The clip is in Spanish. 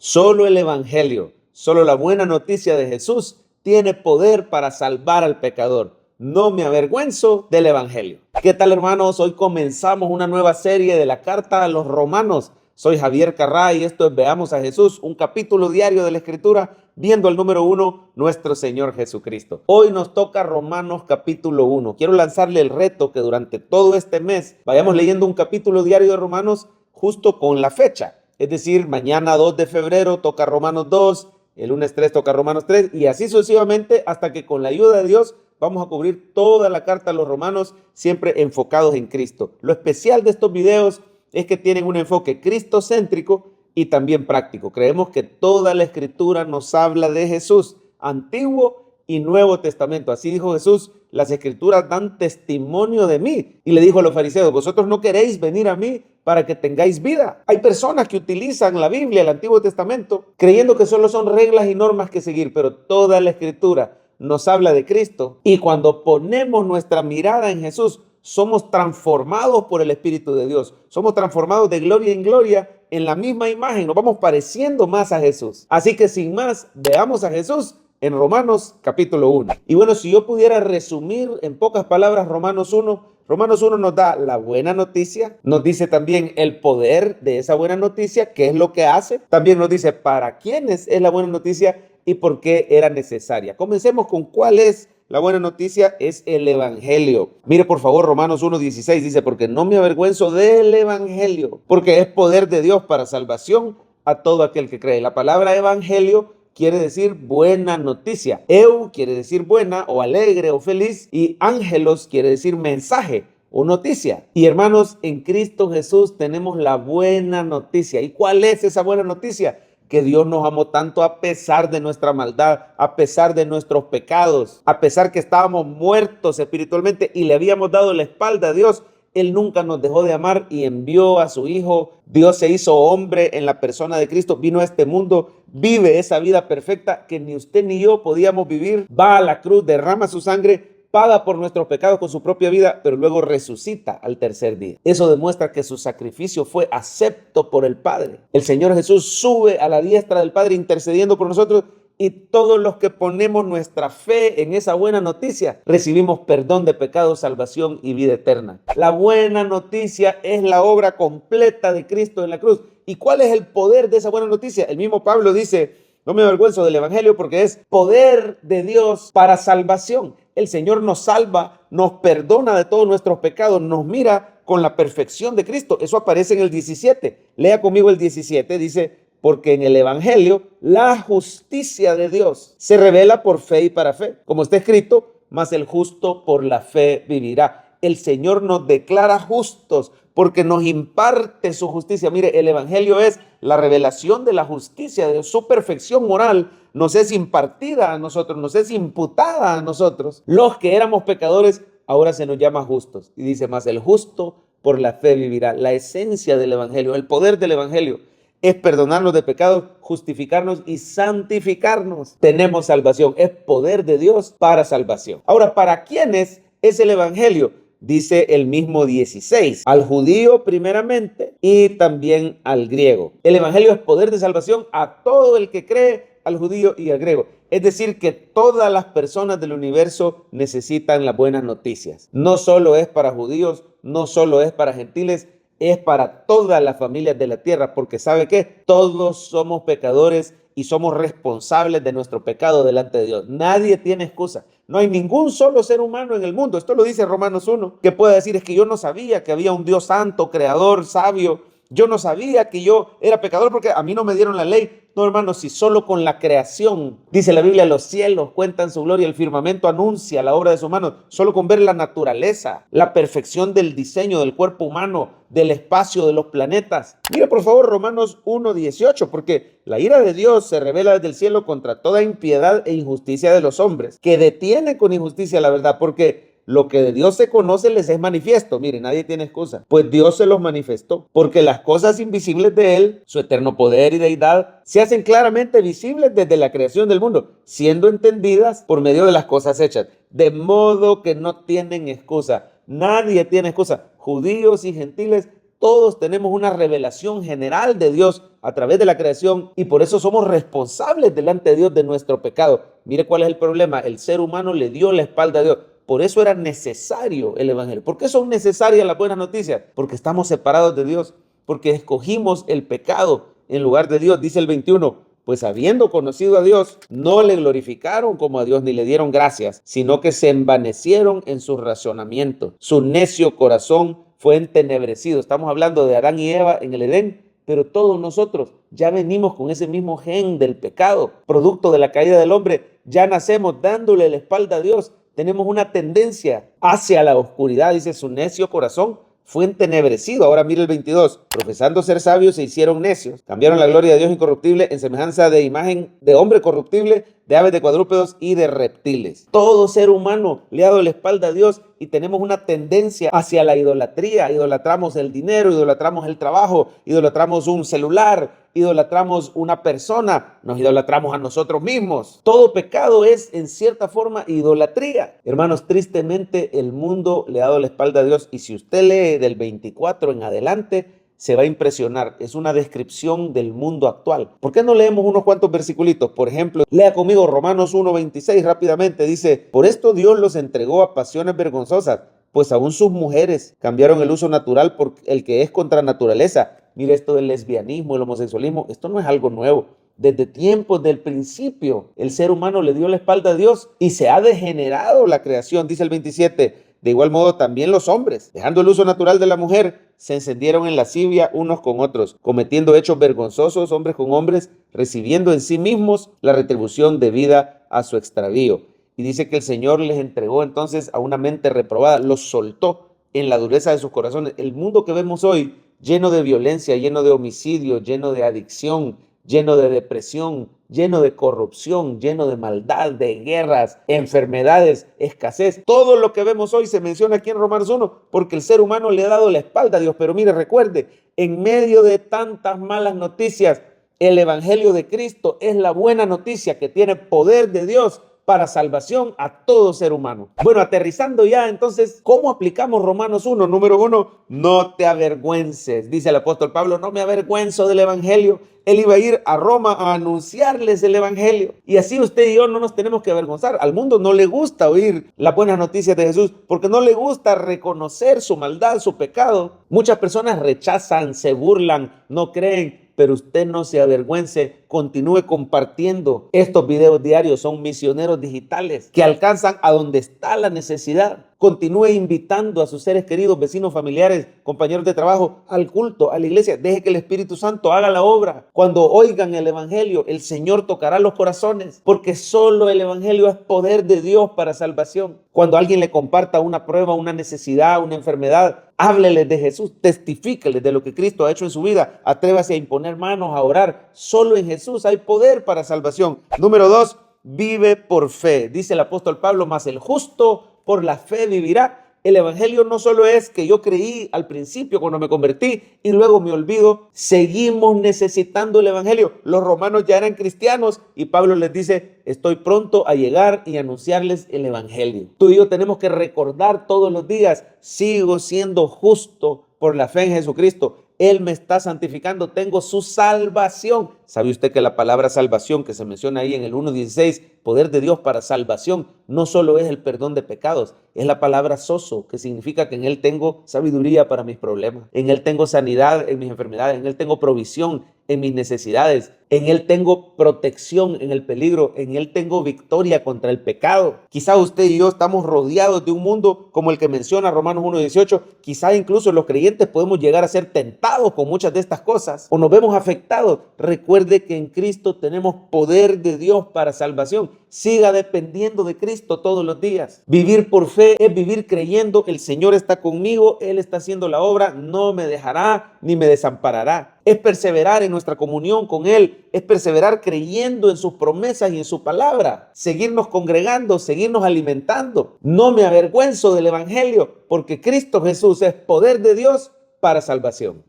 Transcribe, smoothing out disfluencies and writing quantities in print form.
Solo el Evangelio, solo la buena noticia de Jesús tiene poder para salvar al pecador. No me avergüenzo del Evangelio. ¿Qué tal, hermanos? Hoy comenzamos una nueva serie de la Carta a los Romanos. Soy Javier Carrá y esto es Veamos a Jesús, un capítulo diario de la Escritura, viendo al número 1, nuestro Señor Jesucristo. Hoy nos toca Romanos capítulo 1. Quiero lanzarle el reto que durante todo este mes vayamos leyendo un capítulo diario de Romanos justo con la fecha. Es decir, mañana 2 de febrero toca Romanos 2, el lunes 3 toca Romanos 3 y así sucesivamente hasta que con la ayuda de Dios vamos a cubrir toda la carta a los romanos, siempre enfocados en Cristo. Lo especial de estos videos es que tienen un enfoque cristocéntrico y también práctico. Creemos que toda la Escritura nos habla de Jesús, Antiguo y Nuevo Testamento. Así dijo Jesús, las Escrituras dan testimonio de mí. Y le dijo a los fariseos, vosotros no queréis venir a mí para que tengáis vida. Hay personas que utilizan la Biblia, el Antiguo Testamento, creyendo que solo son reglas y normas que seguir, pero toda la Escritura nos habla de Cristo, y cuando ponemos nuestra mirada en Jesús, somos transformados por el Espíritu de Dios. Somos transformados de gloria en gloria en la misma imagen. Nos vamos pareciendo más a Jesús. Así que sin más, veamos a Jesús en Romanos capítulo 1. Y bueno, si yo pudiera resumir en pocas palabras Romanos 1 nos da la buena noticia, nos dice también el poder de esa buena noticia, qué es lo que hace. También nos dice para quiénes es la buena noticia y por qué era necesaria. Comencemos con cuál es la buena noticia, es el Evangelio. Mire por favor Romanos 1:16 dice, porque no me avergüenzo del Evangelio, porque es poder de Dios para salvación a todo aquel que cree. La palabra Evangelio quiere decir buena noticia. Eu quiere decir buena o alegre o feliz y ángelos quiere decir mensaje o noticia. Y hermanos, en Cristo Jesús tenemos la buena noticia. ¿Y cuál es esa buena noticia? Que Dios nos amó tanto a pesar de nuestra maldad, a pesar de nuestros pecados, a pesar que estábamos muertos espiritualmente y le habíamos dado la espalda a Dios. Él nunca nos dejó de amar y envió a su Hijo. Dios se hizo hombre en la persona de Cristo, vino a este mundo, vive esa vida perfecta que ni usted ni yo podíamos vivir. Va a la cruz, derrama su sangre, paga por nuestros pecados con su propia vida, pero luego resucita al tercer día. Eso demuestra que su sacrificio fue acepto por el Padre. El Señor Jesús sube a la diestra del Padre intercediendo por nosotros, y todos los que ponemos nuestra fe en esa buena noticia recibimos perdón de pecados, salvación y vida eterna. La buena noticia es la obra completa de Cristo en la cruz. ¿Y cuál es el poder de esa buena noticia? El mismo Pablo dice, no me avergüenzo del Evangelio porque es poder de Dios para salvación. El Señor nos salva, nos perdona de todos nuestros pecados, nos mira con la perfección de Cristo. Eso aparece en el 17. Lea conmigo el 17, dice, porque en el Evangelio la justicia de Dios se revela por fe y para fe. Como está escrito, mas el justo por la fe vivirá. El Señor nos declara justos porque nos imparte su justicia. Mire, el Evangelio es la revelación de la justicia, de su perfección moral. Nos es impartida a nosotros, nos es imputada a nosotros. Los que éramos pecadores, ahora se nos llama justos. Y dice, mas el justo por la fe vivirá. La esencia del Evangelio, el poder del Evangelio, es perdonarnos de pecados, justificarnos y santificarnos. Tenemos salvación, es poder de Dios para salvación. Ahora, ¿para quiénes es el Evangelio? Dice el mismo 16, al judío primeramente y también al griego. El Evangelio es poder de salvación a todo el que cree, al judío y al griego. Es decir, que todas las personas del universo necesitan las buenas noticias. No solo es para judíos, no solo es para gentiles, es para todas las familias de la tierra, porque ¿sabe qué? Todos somos pecadores y somos responsables de nuestro pecado delante de Dios. Nadie tiene excusa. No hay ningún solo ser humano en el mundo, esto lo dice Romanos 1, que pueda decir, es que yo no sabía que había un Dios santo, creador, sabio. Yo no sabía que yo era pecador porque a mí no me dieron la ley. No, hermanos, si solo con la creación, dice la Biblia, los cielos cuentan su gloria, el firmamento anuncia la obra de sus manos, solo con ver la naturaleza, la perfección del diseño del cuerpo humano, del espacio, de los planetas. Mira por favor Romanos 1:18, porque la ira de Dios se revela desde el cielo contra toda impiedad e injusticia de los hombres, que detiene con injusticia la verdad, porque lo que de Dios se conoce les es manifiesto. Mire, nadie tiene excusa. Pues Dios se los manifestó. Porque las cosas invisibles de Él, su eterno poder y deidad, se hacen claramente visibles desde la creación del mundo, siendo entendidas por medio de las cosas hechas. De modo que no tienen excusa. Nadie tiene excusa. Judíos y gentiles, Todos tenemos una revelación general de Dios a través de la creación y por eso somos responsables delante de Dios de nuestro pecado. Mire cuál es el problema. El ser humano le dio la espalda a Dios. Por eso era necesario el evangelio. ¿Por qué son necesarias las buenas noticias? Porque estamos separados de Dios, porque escogimos el pecado en lugar de Dios. Dice el 21, pues habiendo conocido a Dios, no le glorificaron como a Dios ni le dieron gracias, sino que se envanecieron en sus razonamientos. Su necio corazón fue entenebrecido. Estamos hablando de Adán y Eva en el Edén, pero todos nosotros ya venimos con ese mismo gen del pecado, producto de la caída del hombre. Ya nacemos dándole la espalda a Dios. Tenemos una tendencia hacia la oscuridad, dice su necio corazón fue entenebrecido. Ahora mire el 22. Profesando ser sabios se hicieron necios. Cambiaron la gloria de Dios incorruptible en semejanza de imagen de hombre corruptible, de aves, de cuadrúpedos y de reptiles. Todo ser humano le ha dado la espalda a Dios y tenemos una tendencia hacia la idolatría. Idolatramos el dinero, idolatramos el trabajo, idolatramos un celular, idolatramos una persona, nos idolatramos a nosotros mismos. Todo pecado es en cierta forma idolatría. Hermanos, tristemente el mundo le ha dado la espalda a Dios y si usted lee del 24 en adelante, se va a impresionar. Es una descripción del mundo actual. ¿Por qué no leemos unos cuantos versiculitos? Por ejemplo, lea conmigo Romanos 1:26 rápidamente. Dice, por esto Dios los entregó a pasiones vergonzosas, pues aún sus mujeres cambiaron el uso natural por el que es contra naturaleza. Mire esto del lesbianismo, el homosexualismo, esto no es algo nuevo. Desde tiempos del principio, el ser humano le dio la espalda a Dios y se ha degenerado la creación. Dice el 27, de igual modo también los hombres, dejando el uso natural de la mujer, se encendieron en lascivia unos con otros, cometiendo hechos vergonzosos hombres con hombres, recibiendo en sí mismos la retribución debida a su extravío. Y dice que el Señor les entregó entonces a una mente reprobada, los soltó en la dureza de sus corazones. El mundo que vemos hoy, lleno de violencia, lleno de homicidio, lleno de adicción, lleno de depresión, lleno de corrupción, lleno de maldad, de guerras, enfermedades, escasez. Todo lo que vemos hoy se menciona aquí en Romanos 1 porque el ser humano le ha dado la espalda a Dios. Pero mire, recuerde, en medio de tantas malas noticias, el evangelio de Cristo es la buena noticia que tiene poder de Dios para salvación a todo ser humano. Bueno, aterrizando ya, entonces, ¿cómo aplicamos Romanos 1? Número 1, no te avergüences. Dice el apóstol Pablo, no me avergüenzo del evangelio. Él iba a ir a Roma a anunciarles el evangelio. Y así usted y yo no nos tenemos que avergonzar. Al mundo no le gusta oír las buenas noticias de Jesús porque no le gusta reconocer su maldad, su pecado. Muchas personas rechazan, se burlan, no creen. Pero usted no se avergüence, continúe compartiendo estos videos diarios, son misioneros digitales que alcanzan a donde está la necesidad. Continúe invitando a sus seres queridos, vecinos, familiares, compañeros de trabajo al culto, a la iglesia. Deje que el Espíritu Santo haga la obra. Cuando oigan el evangelio, el Señor tocará los corazones, porque solo el evangelio es poder de Dios para salvación. Cuando alguien le comparta una prueba, una necesidad, una enfermedad, hábleles de Jesús, testifíqueles de lo que Cristo ha hecho en su vida. Atrévase a imponer manos, a orar. Solo en Jesús hay poder para salvación. Número 2, vive por fe. Dice el apóstol Pablo, mas el justo por la fe vivirá. El evangelio no solo es que yo creí al principio cuando me convertí y luego me olvido. Seguimos necesitando el evangelio. Los romanos ya eran cristianos y Pablo les dice, estoy pronto a llegar y anunciarles el evangelio. Tú y yo tenemos que recordar todos los días, sigo siendo justo por la fe en Jesucristo. Él me está santificando, tengo su salvación. ¿Sabe usted que la palabra salvación que se menciona ahí en el 1:16, poder de Dios para salvación, no solo es el perdón de pecados, es la palabra sozo, que significa que en Él tengo sabiduría para mis problemas, en Él tengo sanidad en mis enfermedades, en Él tengo provisión en mis necesidades, en Él tengo protección en el peligro, en Él tengo victoria contra el pecado. Quizá usted y yo estamos rodeados de un mundo como el que menciona Romanos 1:18, quizá incluso los creyentes podemos llegar a ser tentados con muchas de estas cosas o nos vemos afectados. Recuerde que en Cristo tenemos poder de Dios para salvación. Siga dependiendo de Cristo todos los días. Vivir por fe es vivir creyendo, el Señor está conmigo, Él está haciendo la obra, no me dejará ni me desamparará. Es perseverar en nuestra comunión con Él, es perseverar creyendo en sus promesas y en su palabra, seguirnos congregando, seguirnos alimentando. No me avergüenzo del evangelio porque Cristo Jesús es poder de Dios para salvación.